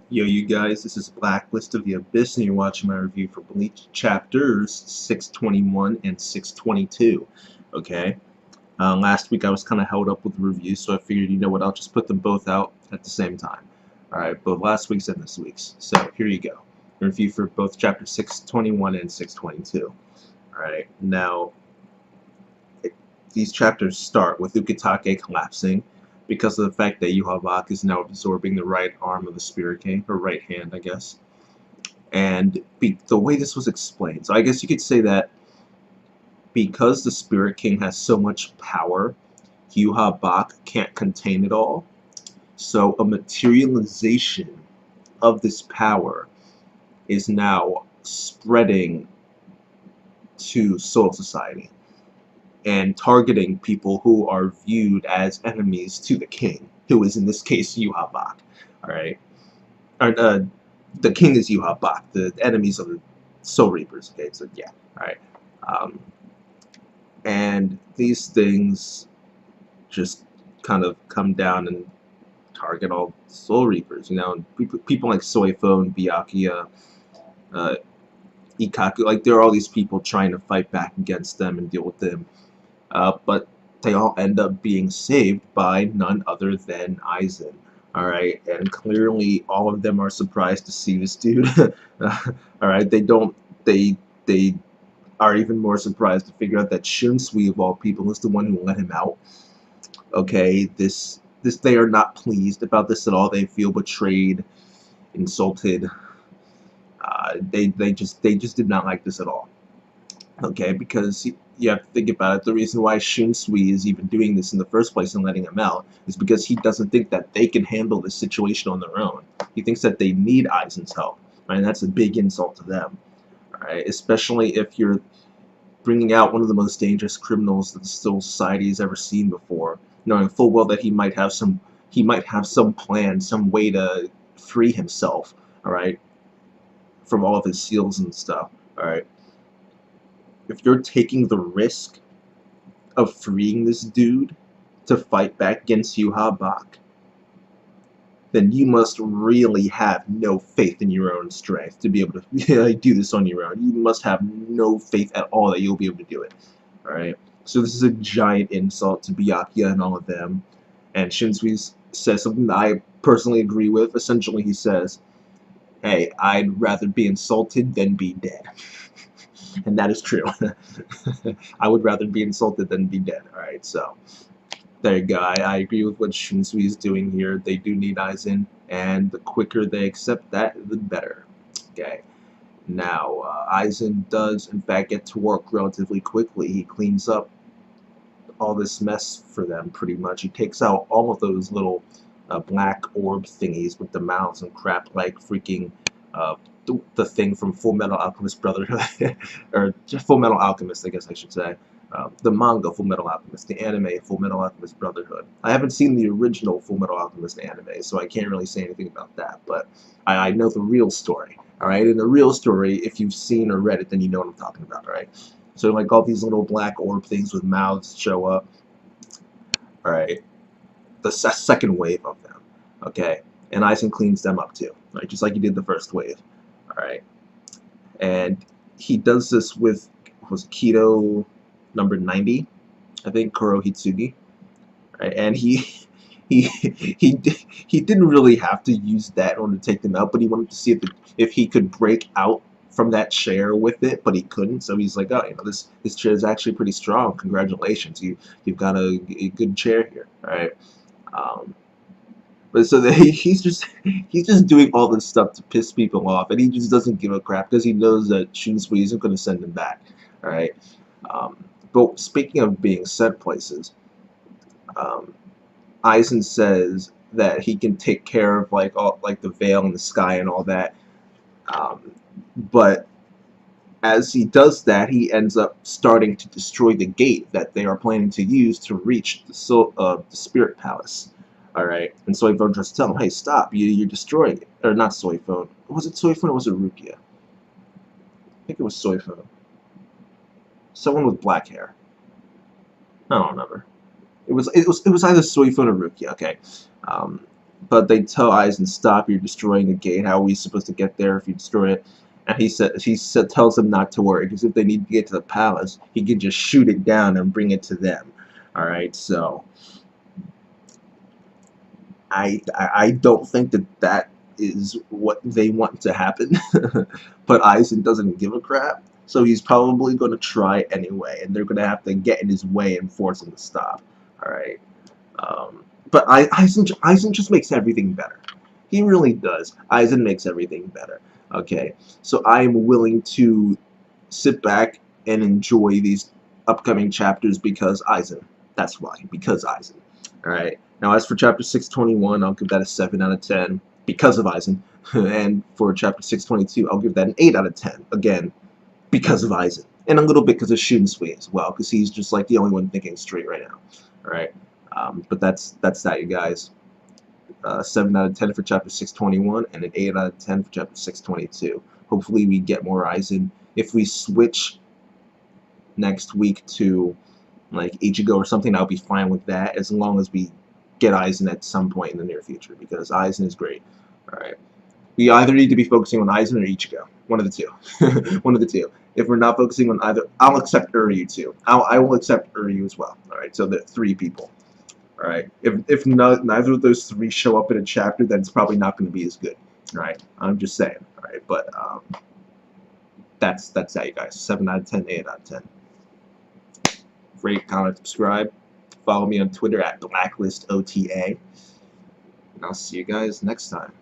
Yo, you guys, this is Blacklist of the Abyss, and you're watching my review for Bleach chapters 621 and 622. Okay? Last week I was kind of held up with reviews, so I figured, you know what, I'll just put them both out at the same time. Alright, both last week's and this week's. So, here you go. Review for both chapters 621 and 622. Alright, now, these chapters start with Ukitake collapsing because of the fact that Yuhavak is now absorbing the right arm of the Spirit King, or right hand, I guess. And the way this was explained, so I guess you could say that because the Spirit King has so much power, Yuhavak can't contain it all. So a materialization of this power is now spreading to Soul Society and targeting people who are viewed as enemies to the king, who is in this case Yuhavak. Alright? The king is Yuhavak, the enemies of the Soul Reapers. Okay, so yeah, alright. And these things just kind of come down and target all Soul Reapers, you know, and people like Soifo, Byakuya, Ikaku, like there are all these people trying to fight back against them and deal with them. But they all end up being saved by none other than Aizen. Alright, and clearly all of them are surprised to see this dude. Alright, they are even more surprised to figure out that Shunsui of all people is the one who let him out. Okay, they are not pleased about this at all. They feel betrayed, insulted. They just did not like this at all. Okay, because you have to think about it. The reason why Shunsui is even doing this in the first place and letting him out is because he doesn't think that they can handle this situation on their own. He thinks that they need Aizen's help, right? And that's a big insult to them, right? Especially if you're bringing out one of the most dangerous criminals that the Soul Society has ever seen before, knowing full well that he might have some plan, some way to free himself, all right, from all of his seals and stuff, all right. If you're taking the risk of freeing this dude to fight back against Yuhabak, then you must really have no faith in your own strength to be able to do this on your own. You must have no faith at all that you'll be able to do it. Alright? So this is a giant insult to Byakuya and all of them. And Shunsui says something that I personally agree with. Essentially, he says, hey, I'd rather be insulted than be dead. And that is true. I would rather be insulted than be dead. Alright, so there you go. I agree with what Shunsui is doing here. They do need Aizen, and the quicker they accept that, the better. Okay. Now, Aizen does, in fact, get to work relatively quickly. He cleans up all this mess for them, pretty much. He takes out all of those little black orb thingies with the mouths and crap, like freaking the thing from Full Metal Alchemist Brotherhood, or just Full Metal Alchemist, I guess I should say. The manga Full Metal Alchemist, the anime Full Metal Alchemist Brotherhood. I haven't seen the original Full Metal Alchemist anime, so I can't really say anything about that, but I know the real story, alright? In the real story, if you've seen or read it, then you know what I'm talking about, alright? So like all these little black orb things with mouths show up, alright? The second wave of them, okay? And Aizen cleans them up too, right? Just like he did the first wave, alright? And he does this with, was Keto number 90, I think, Kurohitsugi, right? And he didn't really have to use that in order to take them out, but he wanted to see if he could break out from that chair with it, but he couldn't. So he's like, oh, you know, this chair is actually pretty strong. Congratulations, you've got a good chair here, all right? But so he's just doing all this stuff to piss people off, and he just doesn't give a crap because he knows that Shunsui isn't going to send him back, all right? But speaking of being sent places, Aizen says that he can take care of like the veil in the sky and all that, but as he does that, he ends up starting to destroy the gate that they are planning to use to reach the Spirit Palace. Alright, and Soifone tries to tell him, hey, stop, you're destroying it. Or not Soifone. Was it Soifone or was it Rukia? I think it was Soifone. Someone with black hair. I don't remember. It was either Soifone or Rukia, okay. But they tell Aizen, stop, you're destroying the gate. How are we supposed to get there if you destroy it? And he tells them not to worry, because if they need to get to the palace, he can just shoot it down and bring it to them. Alright, so I don't think that is what they want to happen. But Aizen doesn't give a crap, so he's probably going to try anyway, and they're going to have to get in his way and force him to stop. Alright. But Aizen just makes everything better. He really does. Aizen makes everything better. Okay, so I am willing to sit back and enjoy these upcoming chapters because Aizen. That's why. Because Aizen. Alright. Now as for chapter 621, I'll give that a 7 out of 10 because of Aizen. And for chapter 622, I'll give that an 8 out of 10. Again, because of Aizen. And a little bit because of Shunsui as well, because he's just like the only one thinking straight right now. Alright. But that's that, you guys. 7 out of 10 for chapter 621 and an 8 out of 10 for chapter 622. Hopefully we get more Aizen. If we switch next week to like Ichigo or something, I'll be fine with that, as long as we get Aizen at some point in the near future, because Aizen is great. Alright. We either need to be focusing on Aizen or Ichigo. One of the two. One of the two. If we're not focusing on either, I'll accept Uryu too. I will accept Uryu as well. Alright, so the 3 people. Alright, if neither of those 3 show up in a chapter, then it's probably not going to be as good. Alright, I'm just saying. Alright, but that's that, you guys. 7 out of 10, 8 out of 10. Rate, comment, subscribe. Follow me on Twitter at BlacklistOTA. And I'll see you guys next time.